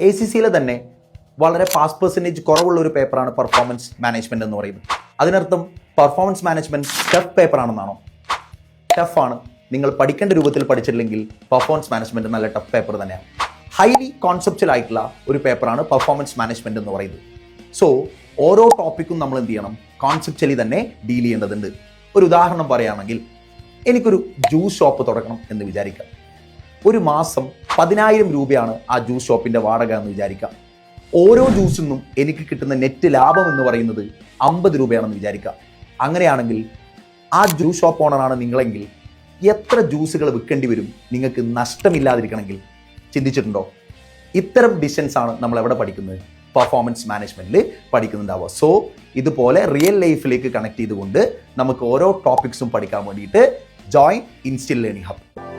ACCയിലെ തന്നെ വളരെ pass percentage കുറവുള്ള ഒരു പേപ്പറാണ് പെർഫോമൻസ് മാനേജ്മെൻറ്റ് എന്ന് പറയുന്നത്. അതിനർത്ഥം പെർഫോമൻസ് മാനേജ്മെൻറ്റ് ടഫ് പേപ്പറാണെന്നാണോ? ടഫാണ്. നിങ്ങൾ പഠിക്കേണ്ട രൂപത്തിൽ പഠിച്ചില്ലെങ്കിൽ പെർഫോമൻസ് മാനേജ്മെൻറ്റ് നല്ല ടഫ് പേപ്പർ തന്നെയാണ്. ഹൈലി കോൺസെപ്ച്വൽ ആയിട്ടുള്ള ഒരു പേപ്പറാണ് പെർഫോമൻസ് മാനേജ്മെൻറ്റ് എന്ന് പറയുന്നത്. സോ ഓരോ ടോപ്പിക്കും നമ്മൾ എന്ത് ചെയ്യണം? കോൺസെപ്ച്വലി തന്നെ ഡീൽ ചെയ്യേണ്ടതുണ്ട്. ഒരു ഉദാഹരണം പറയുകയാണെങ്കിൽ, എനിക്കൊരു ജ്യൂസ് ഷോപ്പ് തുടങ്ങണം എന്ന് വിചാരിക്കാം. ഒരു മാസം 10,000 രൂപയാണ് ആ ജ്യൂസ് ഷോപ്പിൻ്റെ വാടക എന്ന് വിചാരിക്കാം. ഓരോ ജ്യൂസിൽ നിന്നും എനിക്ക് കിട്ടുന്ന നെറ്റ് ലാഭം എന്ന് പറയുന്നത് 50 രൂപയാണെന്ന് വിചാരിക്കാം. അങ്ങനെയാണെങ്കിൽ ആ ജ്യൂസ് ഷോപ്പ് ഓണറാണ് നിങ്ങളെങ്കിൽ എത്ര ജ്യൂസുകൾ വിൽക്കേണ്ടി വരും നിങ്ങൾക്ക് നഷ്ടമില്ലാതിരിക്കണമെങ്കിൽ? ചിന്തിച്ചിട്ടുണ്ടോ? ഇത്തരം ഡിസിഷൻസ് ആണ് നമ്മൾ എവിടെ പഠിക്കുന്നത്? പെർഫോമൻസ് മാനേജ്മെൻറ്റിൽ പഠിക്കുന്നുണ്ടാവുക. സോ ഇതുപോലെ റിയൽ ലൈഫിലേക്ക് കണക്ട് ചെയ്തുകൊണ്ട് നമുക്ക് ഓരോ ടോപ്പിക്സും പഠിക്കാൻ വേണ്ടിയിട്ട് ജോയിൻ ഇൻസ്റ്റിൽ ലേണിംഗ് ഹബ്.